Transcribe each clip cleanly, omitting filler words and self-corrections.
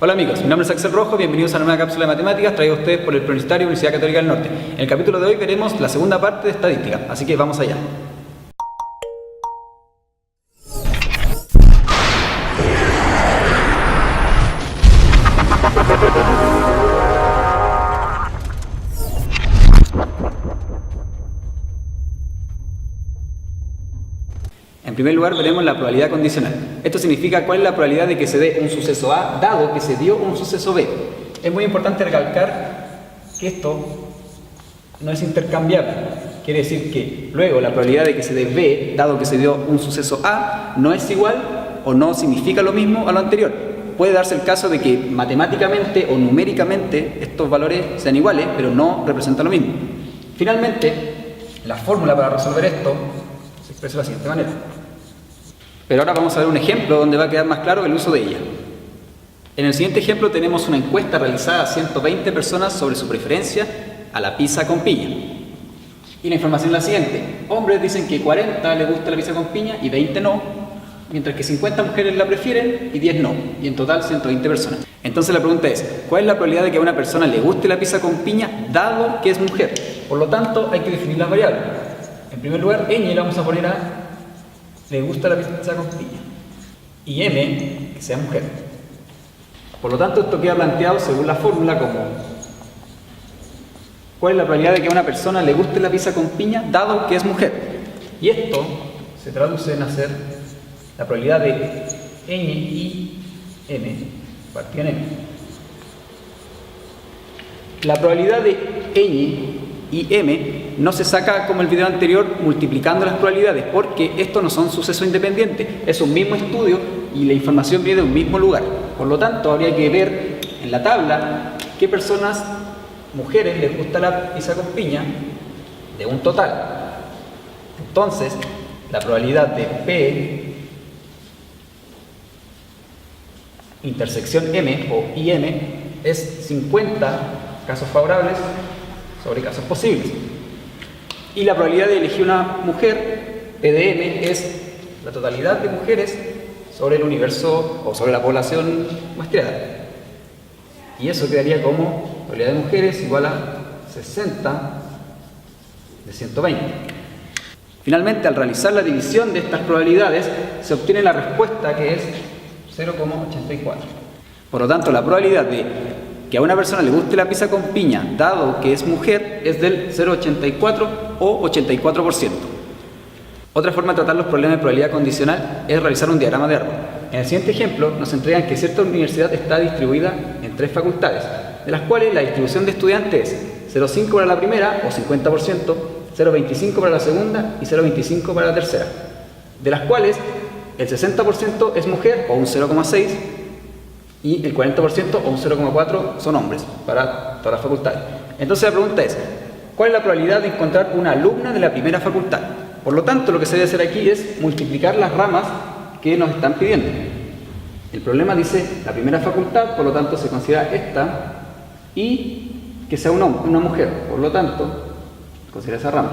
Hola amigos, mi nombre es Axel Rojo, bienvenidos a una nueva cápsula de matemáticas traída a ustedes por el Preuniversitario Universidad Católica del Norte. En el capítulo de hoy veremos la segunda parte de estadística, así que vamos allá. En primer lugar veremos la probabilidad condicional. Esto significa cuál es la probabilidad de que se dé un suceso A dado que se dio un suceso B. Es muy importante recalcar que esto no es intercambiable. Quiere decir que luego la probabilidad de que se dé B dado que se dio un suceso A no es igual o no significa lo mismo a lo anterior. Puede darse el caso de que matemáticamente o numéricamente estos valores sean iguales, pero no representan lo mismo. Finalmente, la fórmula para resolver esto se expresa de la siguiente manera. Pero ahora vamos a ver un ejemplo donde va a quedar más claro el uso de ella. En el siguiente ejemplo tenemos una encuesta realizada a 120 personas sobre su preferencia a la pizza con piña. Y la información es la siguiente. Hombres dicen que 40 les gusta la pizza con piña y 20 no, mientras que 50 mujeres la prefieren y 10 no, y en total 120 personas. Entonces la pregunta es, ¿cuál es la probabilidad de que a una persona le guste la pizza con piña dado que es mujer? Por lo tanto, hay que definir las variables. En primer lugar, ñ la vamos a poner a le gusta la pizza con piña y m que sea mujer. Por lo tanto, esto queda planteado según la fórmula como ¿cuál es la probabilidad de que a una persona le guste la pizza con piña dado que es mujer? Y esto se traduce en hacer la probabilidad de ñ y m partido en m. La probabilidad de ñ y m no se saca como el video anterior multiplicando las probabilidades, porque estos no son sucesos independientes, es un mismo estudio y la información viene de un mismo lugar. Por lo tanto, habría que ver en la tabla qué personas, mujeres, les gusta la pizza con piña de un total. Entonces, la probabilidad de P intersección M o IM es 50 casos favorables sobre casos posibles. Y la probabilidad de elegir una mujer, P de M, es la totalidad de mujeres sobre el universo o sobre la población muestreada. Y eso quedaría como probabilidad de mujeres igual a 60 de 120. Finalmente, al realizar la división de estas probabilidades, se obtiene la respuesta que es 0,84. Por lo tanto, la probabilidad de que a una persona le guste la pizza con piña, dado que es mujer, es del 0,84 o 84%. Otra forma de tratar los problemas de probabilidad condicional es realizar un diagrama de árbol. En el siguiente ejemplo nos entregan que cierta universidad está distribuida en 3 facultades, de las cuales la distribución de estudiantes es 0,5 para la primera o 50%, 0,25 para la segunda y 0,25 para la tercera, de las cuales el 60% es mujer o un 0,6 y el 40% o un 0,4 son hombres para todas las facultades. Entonces la pregunta es, ¿cuál es la probabilidad de encontrar una alumna de la primera facultad? Por lo tanto, lo que se debe hacer aquí es multiplicar las ramas que nos están pidiendo. El problema dice la primera facultad, por lo tanto se considera esta y que sea un hombre, una mujer, por lo tanto considera esa rama.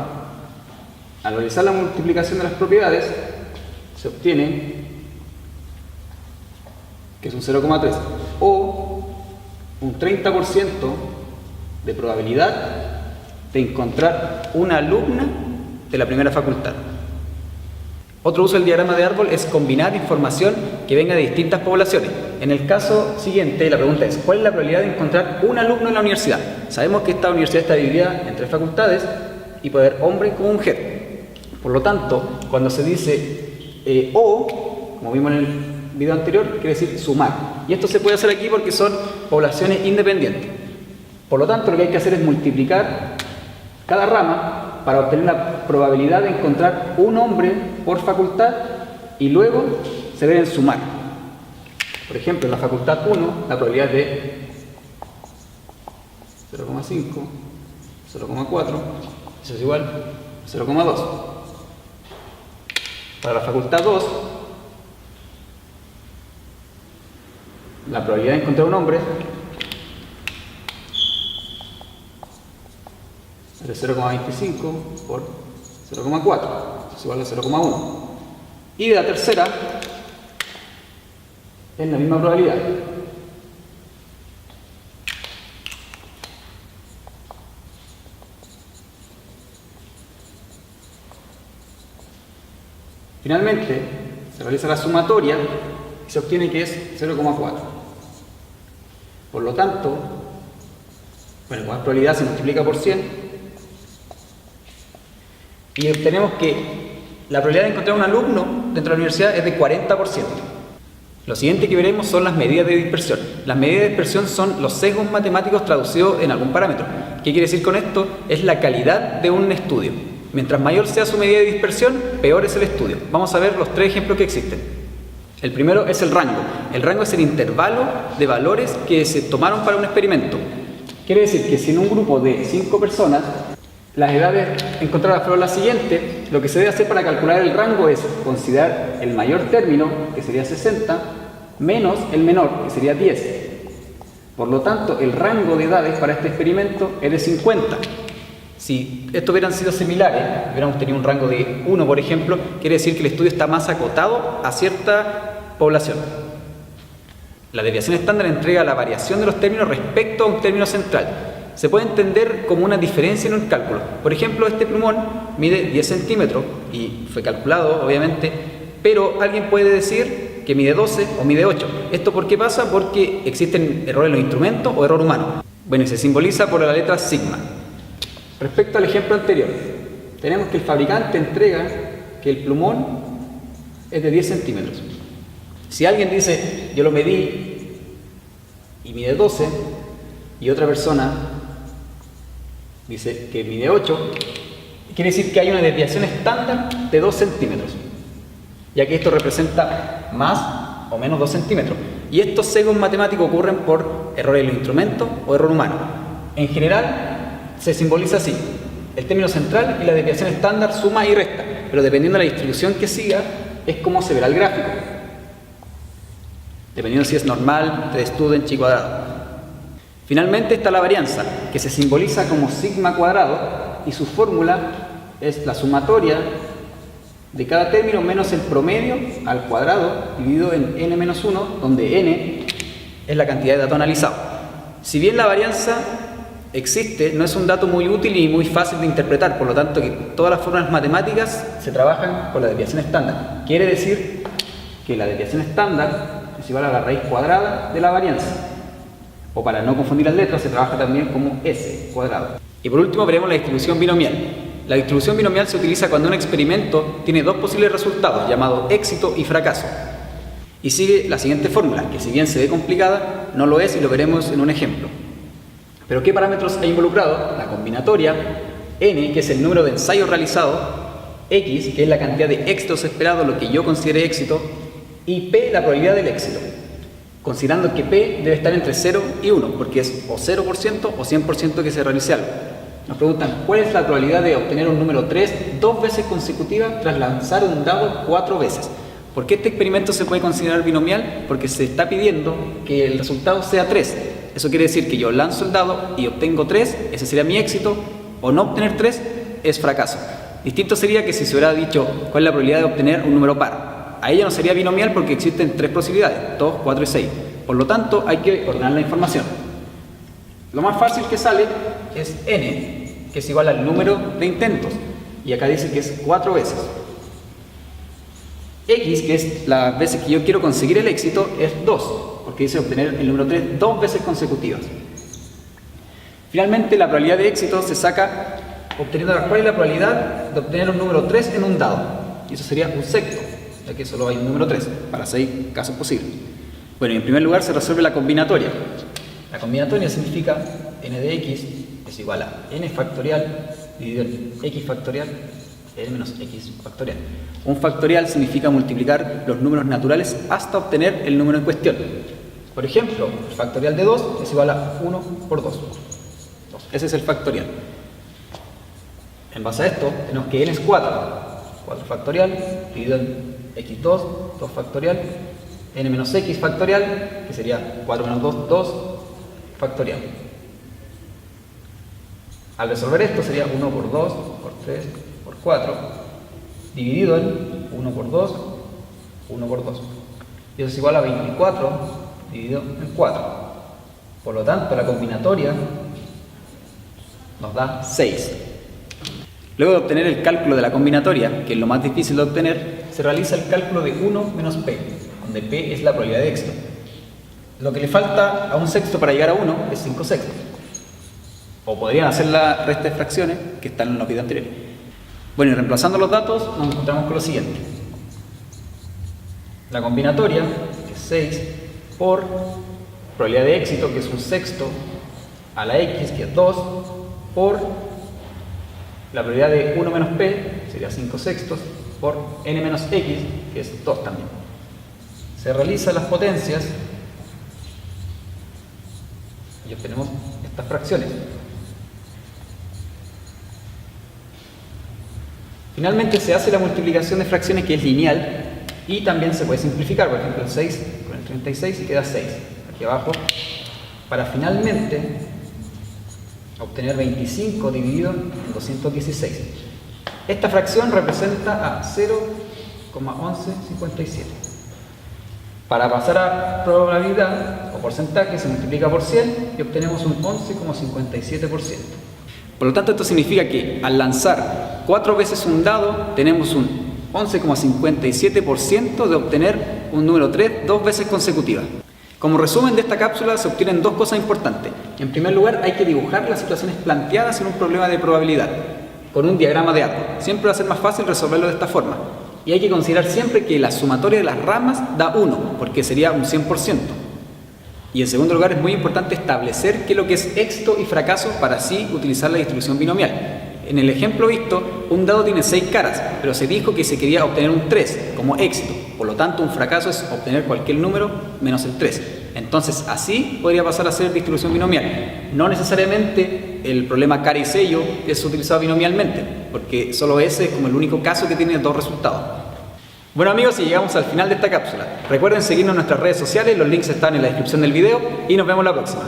Al realizar la multiplicación de las propiedades se obtiene que es un 0,3 o un 30% de probabilidad de encontrar una alumna de la primera facultad. Otro uso del diagrama de árbol es combinar información que venga de distintas poblaciones. En el caso siguiente, la pregunta es, ¿cuál es la probabilidad de encontrar un alumno en la universidad? Sabemos que esta universidad está dividida en 3 facultades y puede haber hombre como mujer. Por lo tanto, cuando se dice o, como vimos en el video anterior, quiere decir sumar. Y esto se puede hacer aquí porque son poblaciones independientes. Por lo tanto, lo que hay que hacer es multiplicar cada rama para obtener la probabilidad de encontrar un hombre por facultad y luego se deben sumar. Por ejemplo, en la facultad 1, la probabilidad de 0,5, 0,4, eso es igual a 0,2. Para la facultad 2, la probabilidad de encontrar un hombre es de 0,25 por 0,4, eso es igual a 0,1. Y de la tercera es la misma probabilidad, Finalmente, se realiza la sumatoria y se obtiene que es 0,4. Por lo tanto, bueno, con más probabilidad se multiplica por 100 y obtenemos que la probabilidad de encontrar un alumno dentro de la universidad es de 40%. Lo siguiente que veremos son las medidas de dispersión. Las medidas de dispersión son los sesgos matemáticos traducidos en algún parámetro. ¿Qué quiere decir con esto? Es la calidad de un estudio. Mientras mayor sea su medida de dispersión, peor es el estudio. Vamos a ver los 3 ejemplos que existen. El primero es el rango. El rango es el intervalo de valores que se tomaron para un experimento. Quiere decir que si en un grupo de 5 personas las edades encontradas fueron las siguientes, lo que se debe hacer para calcular el rango es considerar el mayor término, que sería 60, menos el menor, que sería 10. Por lo tanto, el rango de edades para este experimento es de 50. Si estos hubieran sido similares, hubiéramos tenido un rango de 1, por ejemplo, quiere decir que el estudio está más acotado a cierta población. La desviación estándar entrega la variación de los términos respecto a un término central. Se puede entender como una diferencia en un cálculo. Por ejemplo, este plumón mide 10 centímetros y fue calculado, obviamente, pero alguien puede decir que mide 12 o mide 8. ¿Esto por qué pasa? Porque existen errores en los instrumentos o error humano. Bueno, y se simboliza por la letra sigma. Respecto al ejemplo anterior, tenemos que el fabricante entrega que el plumón es de 10 centímetros. Si alguien dice, yo lo medí y mide 12, y otra persona dice que mide 8, quiere decir que hay una desviación estándar de 2 centímetros, ya que esto representa más o menos 2 centímetros. Y estos sesgos matemáticos ocurren por errores en los instrumentos o error humano. En general, se simboliza así: el término central y la desviación estándar suma y resta, pero dependiendo de la distribución que siga, es como se verá el gráfico. Dependiendo si es normal, de student y cuadrado. Finalmente está la varianza, que se simboliza como sigma cuadrado, y su fórmula es la sumatoria de cada término menos el promedio al cuadrado dividido en n-1, donde n es la cantidad de datos analizados. Si bien la varianza existe, no es un dato muy útil y muy fácil de interpretar, por lo tanto que todas las fórmulas matemáticas se trabajan con la desviación estándar. Quiere decir que la desviación estándar es igual a la raíz cuadrada de la varianza. O para no confundir las letras, se trabaja también como S cuadrado. Y por último veremos la distribución binomial. La distribución binomial se utiliza cuando un experimento tiene 2 posibles resultados, llamados éxito y fracaso. Y sigue la siguiente fórmula, que si bien se ve complicada, no lo es y lo veremos en un ejemplo. Pero ¿qué parámetros hay involucrados? La combinatoria, n, que es el número de ensayos realizados, x, que es la cantidad de éxitos esperados, lo que yo considere éxito, y p, la probabilidad del éxito. Considerando que P debe estar entre 0 y 1, porque es o 0% o 100% que se realice algo. Nos preguntan, ¿cuál es la probabilidad de obtener un número 3 2 veces consecutivas tras lanzar un dado 4 veces? ¿Por qué este experimento se puede considerar binomial? Porque se está pidiendo que el resultado sea 3. Eso quiere decir que yo lanzo el dado y obtengo 3, ese sería mi éxito, o no obtener 3 es fracaso. Distinto sería que si se hubiera dicho cuál es la probabilidad de obtener un número par. Ahí ya no sería binomial porque existen 3 posibilidades, 2, 4 y 6. Por lo tanto, hay que ordenar la información. Lo más fácil que sale es n, que es igual al número de intentos. Y acá dice que es 4 veces. X, que es las veces que yo quiero conseguir el éxito, es 2, porque dice obtener el número 3 2 veces consecutivas. Finalmente, la probabilidad de éxito se saca obteniendo cuál es la probabilidad de obtener un número 3 en un dado. Y eso sería un sexto, ya que solo hay un número 3 para 6 casos posibles. Bueno, y en primer lugar se resuelve la combinatoria. La combinatoria significa n de x es igual a n factorial dividido en x factorial n menos x factorial. Un factorial significa multiplicar los números naturales hasta obtener el número en cuestión. Por ejemplo, el factorial de 2 es igual a 1 por 2. Ese es el factorial. En base a esto, tenemos que n es 4. 4 factorial dividido en x2, 2 factorial, n menos x factorial, que sería 4 menos 2, 2 factorial. Al resolver esto sería 1 por 2, por 3, por 4, dividido en 1 por 2, 1 por 2. Y eso es igual a 24 dividido en 4. Por lo tanto, la combinatoria nos da 6. Luego de obtener el cálculo de la combinatoria, que es lo más difícil de obtener, se realiza el cálculo de 1 menos p, donde p es la probabilidad de éxito. Lo que le falta a un sexto para llegar a 1 es 5 sextos. O podrían hacer la resta de fracciones que están en los videos anteriores. Bueno, y reemplazando los datos, nos encontramos con lo siguiente. La combinatoria, que es 6, por probabilidad de éxito, que es un sexto, a la x, que es 2, por la probabilidad de 1 menos p, sería 5 sextos, por n menos x, que es 2 también. Se realizan las potencias y obtenemos estas fracciones. Finalmente se hace la multiplicación de fracciones, que es lineal, y también se puede simplificar, por ejemplo el 6 con el 36 y queda 6 aquí abajo, para finalmente obtener 25 dividido en 216. Esta fracción representa a 0,1157. Para pasar a probabilidad o porcentaje se multiplica por 100 y obtenemos un 11,57%. Por lo tanto, esto significa que al lanzar 4 veces un dado tenemos un 11,57% de obtener un número 3 2 veces consecutivas. Como resumen de esta cápsula se obtienen dos cosas importantes. En primer lugar, hay que dibujar las situaciones planteadas en un problema de probabilidad con un diagrama de árbol. Siempre va a ser más fácil resolverlo de esta forma. Y hay que considerar siempre que la sumatoria de las ramas da 1, porque sería un 100%. Y en segundo lugar, es muy importante establecer qué es lo que es éxito y fracaso para así utilizar la distribución binomial. En el ejemplo visto, un dado tiene 6 caras, pero se dijo que se quería obtener un 3 como éxito. Por lo tanto, un fracaso es obtener cualquier número menos el 3. Entonces, así podría pasar a ser distribución binomial. No necesariamente el problema cara y sello es utilizado binomialmente, porque solo ese es como el único caso que tiene 2 resultados. Bueno amigos, y llegamos al final de esta cápsula. Recuerden seguirnos en nuestras redes sociales, los links están en la descripción del video y nos vemos la próxima.